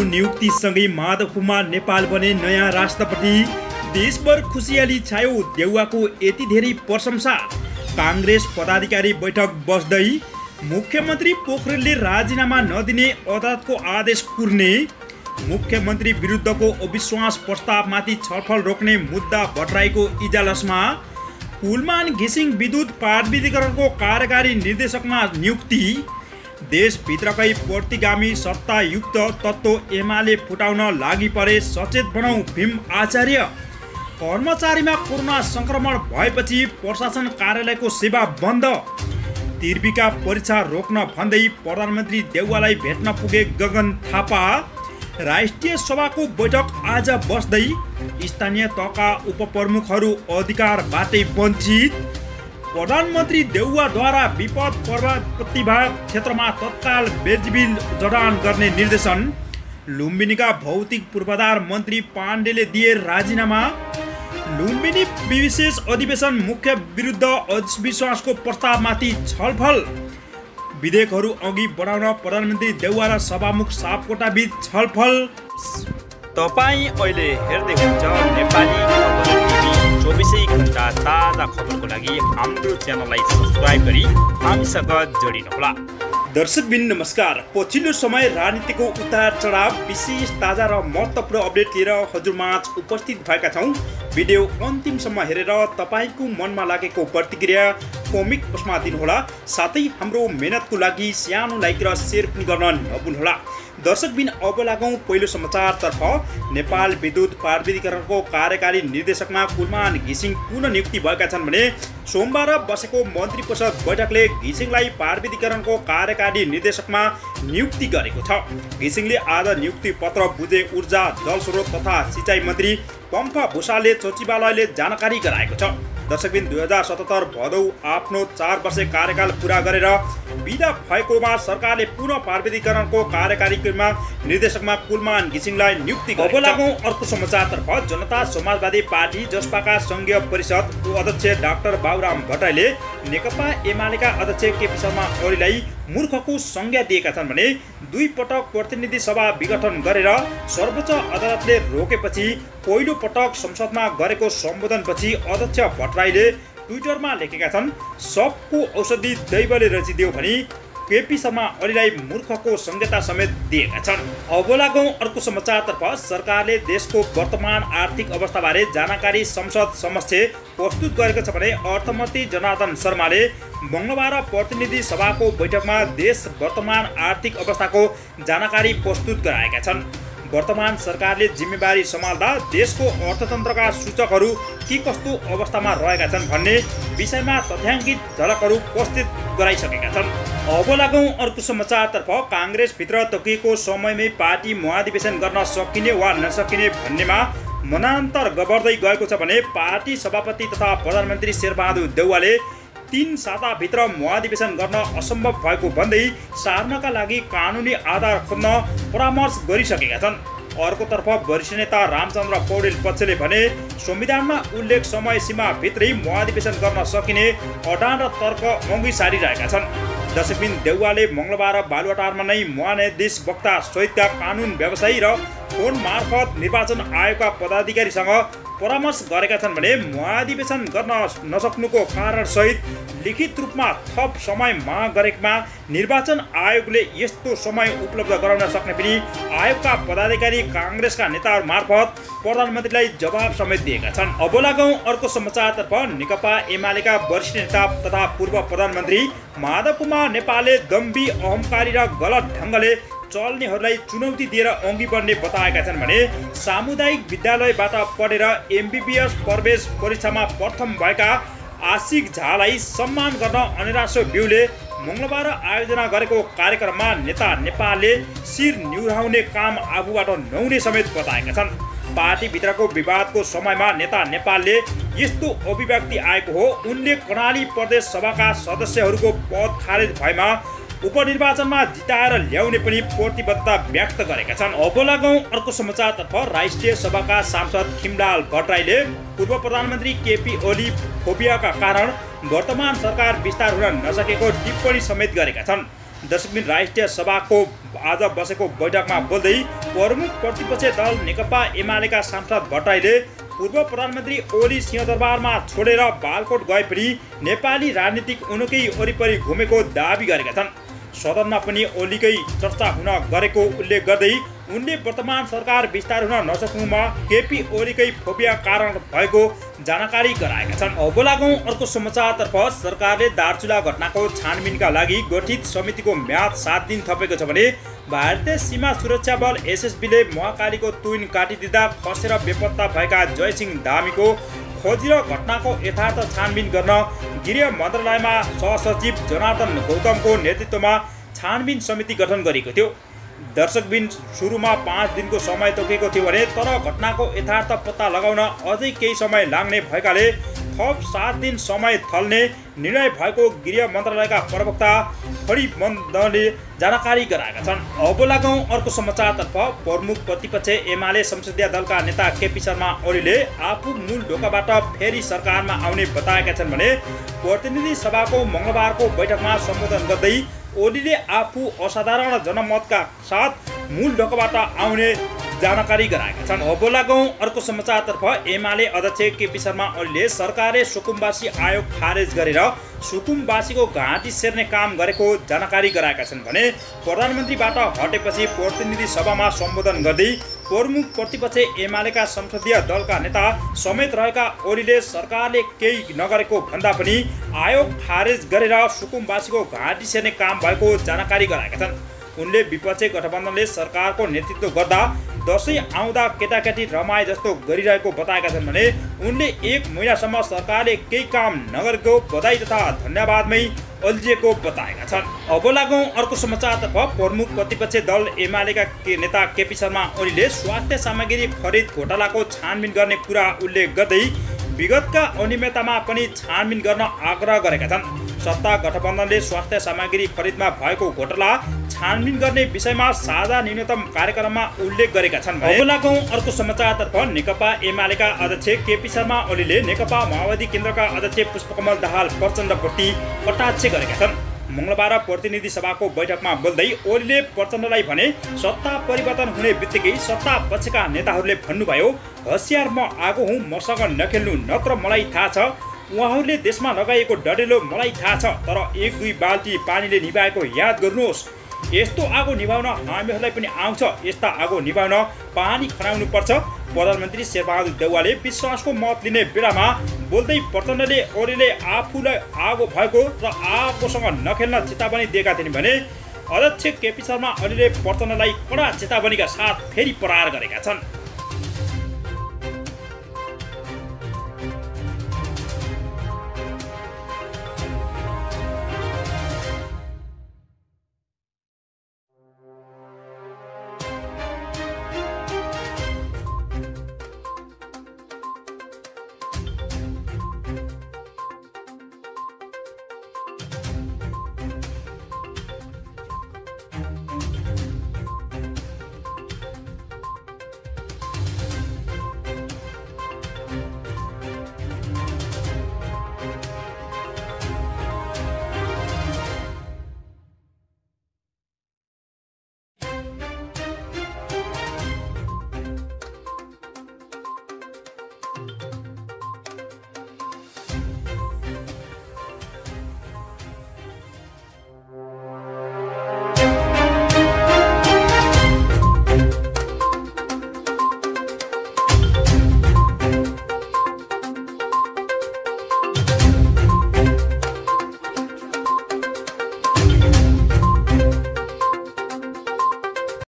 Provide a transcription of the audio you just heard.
नियुक्तिसँगै माधव कुमार नेपाल बने नयाँ राष्ट्रपति। देशभर खुसियाली छायो, देउवाको यति धेरै प्रशंसा। काङ्ग्रेस पदाधिकारी बैठक बस्दै मुख्यमन्त्री पोखरेलले राजीनामा नदिने अदालतको आदेश कुर्ने। मुख्यमन्त्री विरुद्धको अविश्वास प्रस्तावमाथि छलफल रोक्ने मुद्दा भट्टराईको इजलासमा। कुलमान घिसिङ विद्युत प्राधिकरणको कार्यकारी निर्देशकमा नियुक्ति। देशभित्रकै प्रतिगामी सत्तायुक्त तत्त्व एमाले फुटाउन लागि परे, सचेत बनाऊ भीम आचार्य। कर्मचारीमा कोरोना संक्रमण भएपछि प्रशासन कार्यालयको सेवा बन्द। तिर्बीका परीक्षा रोक्न भन्दै प्रधानमन्त्री देउवालाई भेट्न पुगे गगन थापा। राष्ट्रिय सभाको बैठक आज बस्दै स्थानीय तहका उपप्रमुखहरू अधिकारबाटै वञ्चित। प्रधानमन्त्री देउवाद्वारा विपद प्रतिभाग क्षेत्रमा तत्काल बेजबिल जडान गर्ने निर्देशन। लुम्बिनीका भौतिक पूर्वाधार मन्त्री पाण्डेले दिए राजीनामा। लुम्बिनी विशेष अधिवेशन मुख्य विरुद्ध अविश्वासको प्रस्तावमाथि छलफल। विधेयकहरू अघि बढाउन प्रधानमन्त्री देउवा र सभामुख सापकोटाबीच छलफल। तपाईँ अहिले हेर्दै हुनुहुन्छ नेपाली खबर टिभी। 24 घण्टा ताजा खबरको लागि हाम्रो च्यानललाई सब्स्क्राइब गरी हामीसँग जोडिनुहोला। दर्शकबिन नमस्कार। पछिल्लो समय राजनीतिको उतार चढाव, विशेष ताजा र महत्त्वपूर्ण अपडेट लिएर हजुरमाझ उपस्थित भएका छौँ। भिडियो अन्तिमसम्म हेरेर तपाईँको मनमा लागेको प्रतिक्रिया कमेन्ट बक्समा दिनुहोला। साथै हाम्रो मेहनतको लागि सानो लाइक र सेयर पनि गर्न नभुल्नुहोला। दर्शकबिन अब लागौँ पहिलो समाचारतर्फ। नेपाल विद्युत प्राधिकरणको कार्यकारी निर्देशकमा कुलमान घिसिङ पुनः नियुक्ति भएका छन् भने सोमबार बसेको मन्त्री परिषद बैठकले घिसिङलाई प्राधिकरणको कार्यकारी निर्देशकमा नियुक्ति गरेको छ। घिसिङले आज नियुक्ति पत्र बुझे ऊर्जा जलस्रोत तथा सिँचाइ मन्त्री पम्फ भूषालले सचिवालयले जानकारी गराएको छ। दर्शकबिन 2077 भदौ आफ्नो 4 वर्ष कार्यकाल पुरा गरेर बिदा भएकोमा सरकारले पुनः प्राधिकरणको कार्यकारी निर्देशकमा कुलमान घिसिङलाई नियुक्ति गरेको छ। अब लागौँ अर्को समाचारतर्फ। जनता समाजवादी पार्टी जसपाका संघीय परिषद अध्यक्ष डाक्टर बाबुराम भट्टराईले नेकपा एमालेका अध्यक्ष केपी शर्मा ओलीलाई मूर्खको संज्ञा दिएका छन् भने 2 पटक प्रतिनिधि सभा विघटन गरेर सर्वोच्च अदालतले रोकेपछि पहिलो पटक संसदमा गरेको सम्बोधनपछि अध्यक्ष भट्टराईले ट्विटरमा लेखेका छन्, सबको औषधि दैवले रचिदियो भनी केपी शर्मा ओलीलाई मूर्खको संज्ञा समेत दिएका छन्। अब लागौँ अर्को समाचारतर्फ। सरकारले देशको वर्तमान आर्थिक अवस्थाबारे जानकारी संसद समक्ष प्रस्तुत गरेको छ भने अर्थमन्त्री जनार्दन शर्माले मङ्गलबार प्रतिनिधि सभाको बैठकमा देश वर्तमान आर्थिक अवस्थाको जानकारी प्रस्तुत गराएका छन्। वर्तमान सरकारले जिम्मेवारी सम्हाल्दा देशको अर्थतन्त्रका सूचकहरू के कस्तो अवस्थामा रहेका छन् भन्ने विषयमा तथ्याङ्कित झलकहरू प्रस्तुत गराइसकेका छन्। अब लागौँ अर्को समाचारतर्फ। काङ्ग्रेसभित्र तोकिएको समयमै पार्टी महाधिवेशन गर्न सकिने वा नसकिने भन्नेमा मनान्तर बढ्दै गएको छ भने पार्टी सभापति तथा प्रधानमन्त्री शेरबहादुर देउवाले 3 साताभित्र महाधिवेशन गर्न असम्भव भएको भन्दै सार्नका लागि कानुनी आधार खोज्न परामर्श गरिसकेका छन्। अर्कोतर्फ वरिष्ठ नेता रामचन्द्र पौडेल पक्षले भने संविधानमा उल्लेख समय सीमाभित्रै महाधिवेशन गर्न सकिने अडान र तर्क अघि सारिरहेका छन्। दर्शकबिन देउवाले मङ्गलबार बालुवाटारमा नै महान्यायाधीश वक्ता सहितका कानुन व्यवसायी र फोन मार्फत निर्वाचन आयोगका पदाधिकारीसँग परामर्श गरेका छन् भने महाधिवेशन गर्न नसक्नुको कारण सहित लिखित रूपमा थप समय माग गरेकोमा निर्वाचन आयोगले यस्तो समय उपलब्ध गराउन सक्ने पनि आयोगका पदाधिकारी काङ्ग्रेसका नेताहरू मार्फत प्रधानमन्त्रीलाई जवाब समेत दिएका छन्। अब लागौँ अर्को समाचारतर्फ। नेकपा एमालेका वरिष्ठ नेता तथा पूर्व प्रधानमन्त्री माधव कुमार नेपालले दम्भी, अहंकारी र गलत ढङ्गले चल्नेहरूलाई चुनौती दिएर अघि बढ्ने बताएका छन् भने सामुदायिक विद्यालयबाट पढेर MBBS प्रवेश परीक्षामा प्रथम भएका आशिक झालाई सम्मान गर्न अनिराश्य ब्यूले मङ्गलबार आयोजना गरेको कार्यक्रममा नेता नेपालले शिर निहुराउने काम आफूबाट नहुने समेत बताएका छन्। पार्टीभित्रको विवादको समयमा नेता नेपालले यस्तो अभिव्यक्ति आएको हो। उनले कर्णाली प्रदेश सभाका सदस्यहरूको पद खारेज भएमा उपनिर्वाचनमा जिताएर ल्याउने पनि प्रतिबद्धता व्यक्त गरेका छन्। अब लागौँ अर्को समाचारतर्फ। राष्ट्रिय सभाका सांसद खिमलाल भट्टराईले पूर्व प्रधानमन्त्री केपी ओली फोबियाका कारण वर्तमान सरकार विस्तार हुन नसकेको टिप्पणी समेत गरेका छन्। दर्शकबिन राष्ट्रिय सभाको आज बसेको बैठकमा बोल्दै प्रमुख प्रतिपक्षी दल नेकपा एमालेका सांसद भट्टराईले पूर्व प्रधानमन्त्री ओली सिंहदरबारमा छोडेर बालकोट गए पनि नेपाली राजनीतिक उनकै वरिपरि घुमेको दाबी गरेका छन्। सदनमा पनि ओलीकै चर्चा हुन गरेको उल्लेख गर्दै उनले वर्तमान सरकार विस्तार हुन नसक्नुमा केपी ओलीकै फोबिया कारण भएको जानकारी गराएका छन्। अब लागौँ अर्को समाचारतर्फ। सरकारले दार्चुला घटनाको छानबिनका लागि गठित समितिको म्याद 7 दिन थपेको छ भने भारतीय सीमा सुरक्षा बल एसएसबीले महाकालीको तुइन काटिदिँदा खसेर बेपत्ता भएका जयसिंह धामीको खोजी र घटनाको यथार्थ छानबिन गर्न गृह मन्त्रालयमा सहसचिव जनार्दन गौतमको नेतृत्वमा छानबिन समिति गठन गरेको थियो। दर्शकबिन सुरुमा 5 दिनको समय तोकेको थियो भने तर घटनाको यथार्थ पत्ता लगाउन अझै केही समय लाग्ने भएकाले थप 7 दिन समय थल्ने निर्णय भएको गृह मन्त्रालयका प्रवक्ता हरिमन्दले जानकारी गराएका छन्। अब लागौँ अर्को समाचारतर्फ। प्रमुख प्रतिपक्ष एमाले संसदीय दलका नेता केपी शर्मा ओलीले आफू मूल ढोकाबाट फेरि सरकारमा आउने बताएका छन् भने प्रतिनिधि सभाको मङ्गलबारको बैठकमा सम्बोधन गर्दै ओलीले आफू असाधारण जनमतका साथ मूल ढोकाबाट आउने जानकारी गराएका छन्। अब लागौँ अर्को समाचारतर्फ। एमाले अध्यक्ष केपी शर्मा ओलीले सरकारले सुकुम्बासी आयोग खारेज गरेर सुकुम्बासीको घाँटी सेर्ने काम गरेको जानकारी गराएका छन् भने प्रधानमन्त्रीबाट हटेपछि प्रतिनिधि सभामा सम्बोधन गर्दै प्रमुख प्रतिपक्ष एमालेका संसदीय दलका नेता समेत रहेका ओलीले सरकारले केही नगरेको भन्दा पनि आयोग खारेज गरेर सुकुम्बासीको घाँटी सेर्ने काम भएको जानकारी गराएका छन्। उनले विपक्षी गठबन्धनले सरकारको नेतृत्व गर्दा दसैँ आउँदा केटाकेटी रमाए जस्तो गरिरहेको बताएका छन् भने उनले 1 महिनासम्म सरकारले केही काम नगरेको बधाई तथा धन्यवादमै अल्झिएको बताएका छन्। अब लागौँ अर्को समाचारतर्फ। प्रमुख प्रतिपक्षी दल एमालेका नेता केपी शर्मा ओलीले स्वास्थ्य सामग्री खरिद घोटालाको छानबिन गर्ने कुरा उल्लेख गर्दै विगतका अनियमिततामा पनि छानबिन गर्न आग्रह गरेका छन्। सत्ता गठबन्धनले स्वास्थ्य सामग्री खरिदमा भएको घोटाला छानबिन गर्ने विषयमा साझा न्यूनतम कार्यक्रममा उल्लेख गरेका छन्। अब लागौँ अर्को समाचारतर्फ। नेकपा एमालेका अध्यक्ष केपी शर्मा ओलीले नेकपा माओवादी केन्द्रका अध्यक्ष पुष्पकमल दाहाल प्रचण्डप्रति कटाक्ष गरेका छन्। मङ्गलबार प्रतिनिधि सभाको बैठकमा बोल्दै ओलीले प्रचण्डलाई भने सत्ता परिवर्तन हुने बित्तिकै सत्ता पक्षका नेताहरूले भन्नुभयो, होसियार म आगो हुँ, मसँग नखेल्नु, नत्र मलाई थाहा छ उहाँहरूले देशमा लगाएको डडेलो मलाई थाहा छ, तर 1-2 बाल्टी पानीले निभाएको याद गर्नुहोस्। यस्तो आगो निभाउन हामीहरूलाई पनि आउँछ, यस्ता आगो निभाउन पानी खनाउनु पर्छ। प्रधानमन्त्री शेरबहादुर देउवाले विश्वासको मत लिने बेलामा बोल्दै प्रचण्डले ओलीले आफूलाई आगो भएको र आगोसँग नखेल्न चेतावनी दिएका थिए भने अध्यक्ष केपी शर्मा ओलीले प्रचण्डलाई कडा चेतावनीका साथ फेरि प्रहार गरेका छन्।